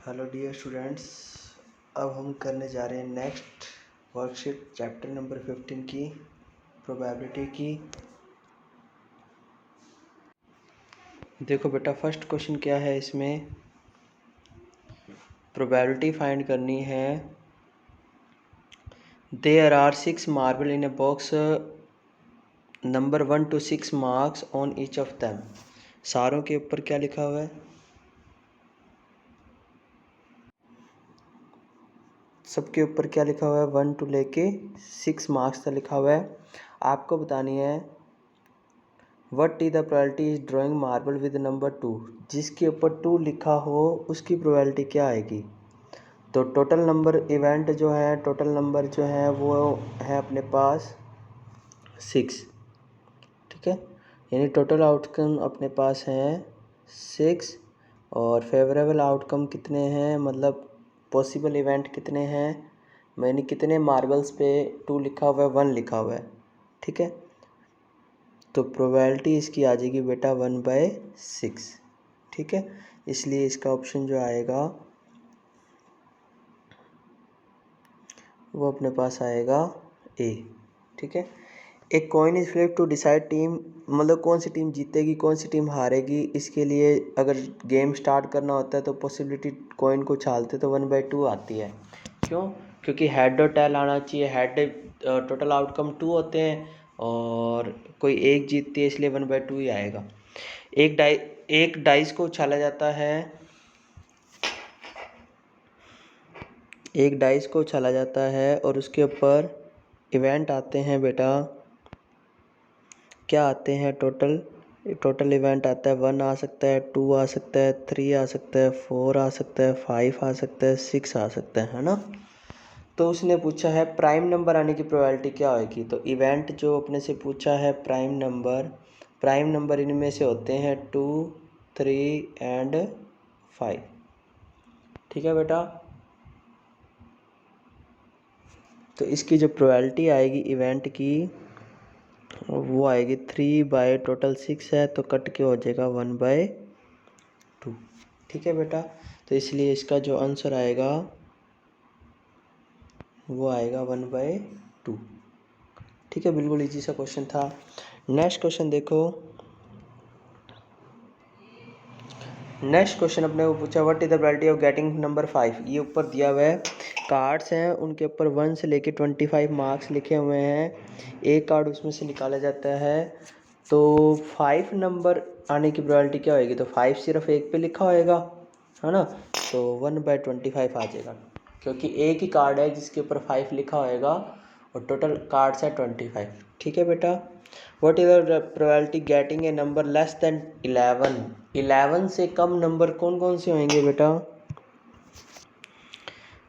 Hello dear students, अब हम करने जा रहे हैं नेक्स्ट वर्कशीट चैप्टर नंबर 15 की प्रोबेबिलिटी की। देखो बेटा, फर्स्ट क्वेश्चन क्या है, इसमें प्रोबेबिलिटी फाइंड करनी है। There are 6 marble in a box, number 1 to 6 marks on each of them. सारों के ऊपर क्या लिखा हुआ है? सबके ऊपर क्या लिखा हुआ है? 1 to लेके 6 मार्क्स तक लिखा हुआ है। आपको बतानी है what is the probability is drawing marble with number 2। जिसके ऊपर 2 लिखा हो उसकी प्रोबेबिलिटी क्या आएगी? तो टोटल नंबर इवेंट जो है, टोटल नंबर जो है वो है अपने पास 6। ठीक है, यानी टोटल आउटकम अपने पास हैं 6 और फेवरेबल आउटकम कितने हैं, मतलब पॉसिबल इवेंट कितने हैं, यानी कितने मार्बल्स पे 2 लिखा हुआ है, 1 लिखा हुआ है। ठीक है, तो प्रोबेबिलिटी इसकी आ जाएगी बेटा 1/6। ठीक है, इसलिए इसका ऑप्शन जो आएगा वो अपने पास आएगा ए। ठीक है, एक coin is flip to decide team, मतलब कौन सी टीम जीतेगी कौन सी टीम हारेगी। इसके लिए अगर गेम स्टार्ट करना होता है तो पॉसिबिलिटी कॉइन को उछालते तो 1/2 आती है। क्यों? क्योंकि हेड और टेल आना चाहिए। हेड टोटल आउटकम 2 होते हैं और कोई एक जीतती है, इसलिए 1/2 ही आएगा। एक डाइस को उछाला जाता है, एक डाइस को उछाला जाता है और उसके ऊपर इवेंट आते हैं बेटा, क्या आते हैं? टोटल इवेंट आता है 1 आ सकता है, 2 आ सकता है, 3 आ सकता है, 4 आ सकता है, 5 आ सकता है, 6 आ सकता है ना। तो उसने पूछा है प्राइम नंबर आने की प्रोबेबिलिटी क्या होगी। तो इवेंट जो अपने से पूछा है प्राइम नंबर इनमें से होते हैं 2, 3 एंड 5। ठीक है बेटा, तो इसकी जो प्रोबेबिलिटी आएगी इवेंट की वो आएगी 3 टोटल 6 है तो कट के हो जाएगा 1/2। ठीक है बेटा, तो इसलिए इसका जो आंसर आएगा वो आएगा 1/2। ठीक है, बिल्कुल इजी सा क्वेश्चन था। नेक्स्ट क्वेश्चन देखो, नेक्स्ट क्वेश्चन अपने को पूछा what is the probability of getting number 5। ये ऊपर दिया हुआ है, कार्ड्स हैं उनके ऊपर 1 से लेके 25 मार्क्स लिखे हुए हैं। एक कार्ड उसमें से निकाला जाता है, तो 5 नंबर आने की प्रोबेबिलिटी क्या होगी? तो 5 सिर्फ एक पे लिखा होएगा, है ना, तो 1/25 आ जाएगा, क्योंकि एक ही कार्ड है जिसके ऊपर 5 लिखा होएगा और टोटल कार्ड्स है 25। ठीक है बेटा, what is the probability getting a number less than 11। 11 से कम नंबर कौन कौन से होंगे बेटा?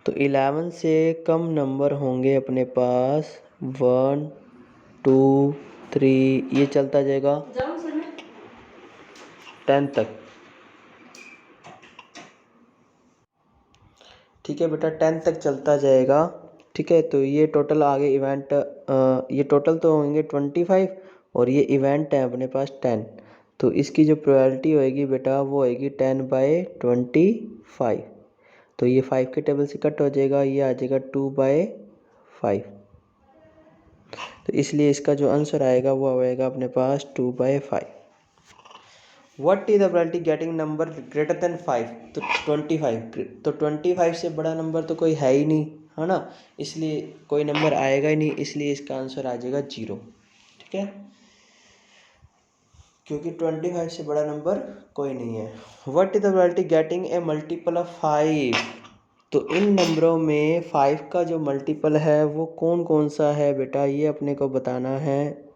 तो 11 से कम नंबर होंगे अपने पास 1, 2, 3, ये चलता जाएगा 10 तक। ठीक है बेटा, 10 तक चलता जाएगा। ठीक है, तो ये टोटल आगे इवेंट, ये टोटल तो होंगे 25 और ये इवेंट है अपने पास 10। तो इसकी जो प्रोबेबिलिटी होएगी बेटा वो होएगी 10/25। तो ये 5 के टेबल से कट हो जाएगा, ये आ जाएगा 2/5। तो इसलिए इसका जो आंसर आएगा वो आएगा अपने पास 2/5। What is the probability getting number greater than 5। तो 25, तो 25 से बड़ा नंबर तो कोई है ही नहीं, है ना, इसलिए कोई नंबर आएगा ही नहीं, इसलिए इसका आंसर आ जाएगा 0। ठीक है, क्योंकि 25 से बड़ा नंबर कोई नहीं है। What is the probability getting a multiple of 5। तो इन नंबरों में 5 का जो मल्टीपल है वो कौन कौन सा है बेटा, ये अपने को बताना है।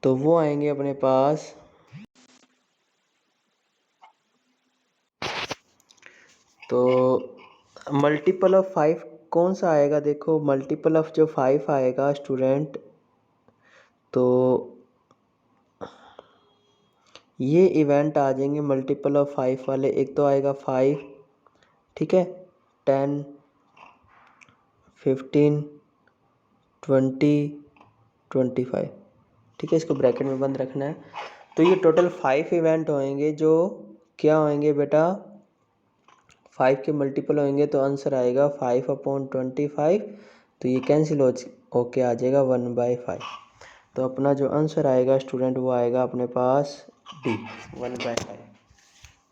तो वो आएंगे अपने पास, तो मल्टीपल ऑफ 5 कौन सा आएगा? देखो, मल्टीपल ऑफ जो 5 आएगा स्टूडेंट, तो ये इवेंट आ जाएंगे मल्टीपल ऑफ 5 वाले। एक तो आएगा 5, ठीक है, 10, 15, 20, 25। ठीक है, इसको ब्रैकेट में बंद रखना है। तो ये टोटल 5 इवेंट होंगे जो क्या होंगे बेटा, 5 के मल्टीपल होंगे तो आंसर आएगा 5/25, तो ये कैंसिल होके आ जाएगा 1/5। तो अपना जो आंसर आएगा स्टूडेंट वो आएगा अपने पास डी 1/5।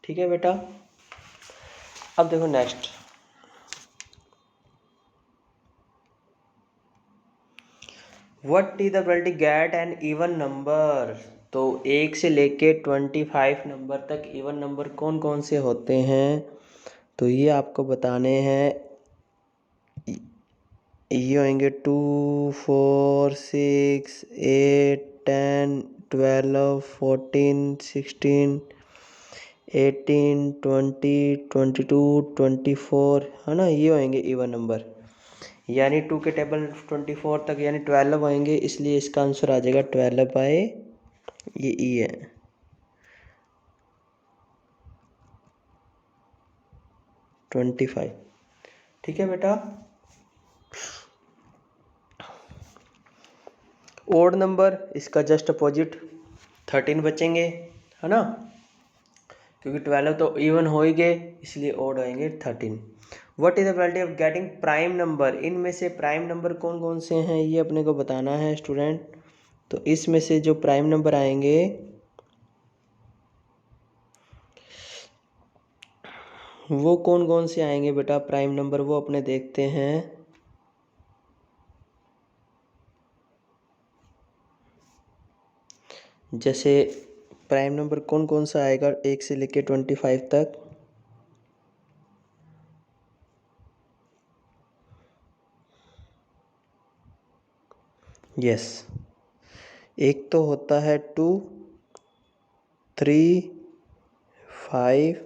ठीक है बेटा। अब देखो next, what is the probability get an even number. तो 1 से लेके 25 नंबर तक इवन नंबर कौन कौन से होते हैं, तो ये आपको बताने हैं। ये होंगे 2, 4, 6, 8, 10, 12, 14, 16, 18, 20, 22, 24, है ना, ये होंगे इवन नंबर। यानी 2 के टेबल 24 तक यानी 12 होंगे, इसलिए इसका आंसर आ जाएगा 12 बाय ये ई है 25। ठीक है बेटा। ओड नंबर इसका जस्ट अपोजिट 13 बचेंगे, है ना, क्योंकि 12 तो इवन हो ही गए, इसलिए ओड आएंगे 13। What is the probability of getting prime number. इनमें से प्राइम नंबर कौन कौन से हैं ये अपने को बताना है स्टूडेंट। तो इसमें से जो प्राइम नंबर आएंगे वो कौन कौन से आएंगे बेटा प्राइम नंबर, वो अपने देखते हैं। जैसे प्राइम नंबर कौन कौन सा आएगा 1 से लेके 25 तक। यस, एक तो होता है 2, 3, 5,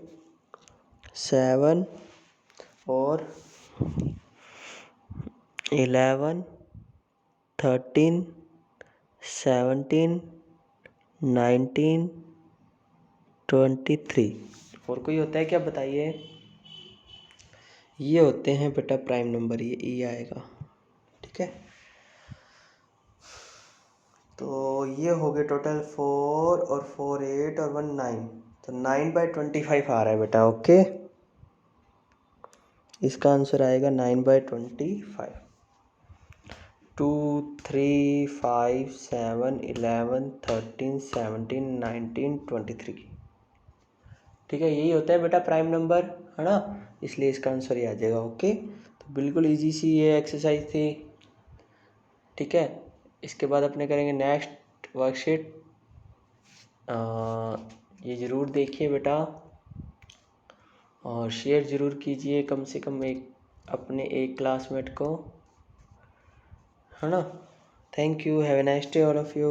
7 और 11, 13, 17, 19, 23। और कोई होता है क्या बताइए। ये होते हैं बेटा प्राइम नंबर, ये ई आएगा। ठीक है, तो ये हो गए टोटल 4 और 4 8 और 1 9, तो 9/25 आ रहा है बेटा। ओके, इसका आंसर आएगा 9/25। 2, 3, 5, 7, 11, 13, 17, 19, 23। ठीक है, यही होता है बेटा प्राइम नंबर, है ना, इसलिए इसका आंसर ये आ जाएगा। ओके, तो बिल्कुल इजी सी ये एक्सरसाइज थी। ठीक है, इसके बाद अपने करेंगे नेक्स्ट वर्कशीट। ये ज़रूर देखिए बेटा और शेयर ज़रूर कीजिए कम से कम अपने एक क्लासमेट को, है ना। Thank you, have a nice day all of you.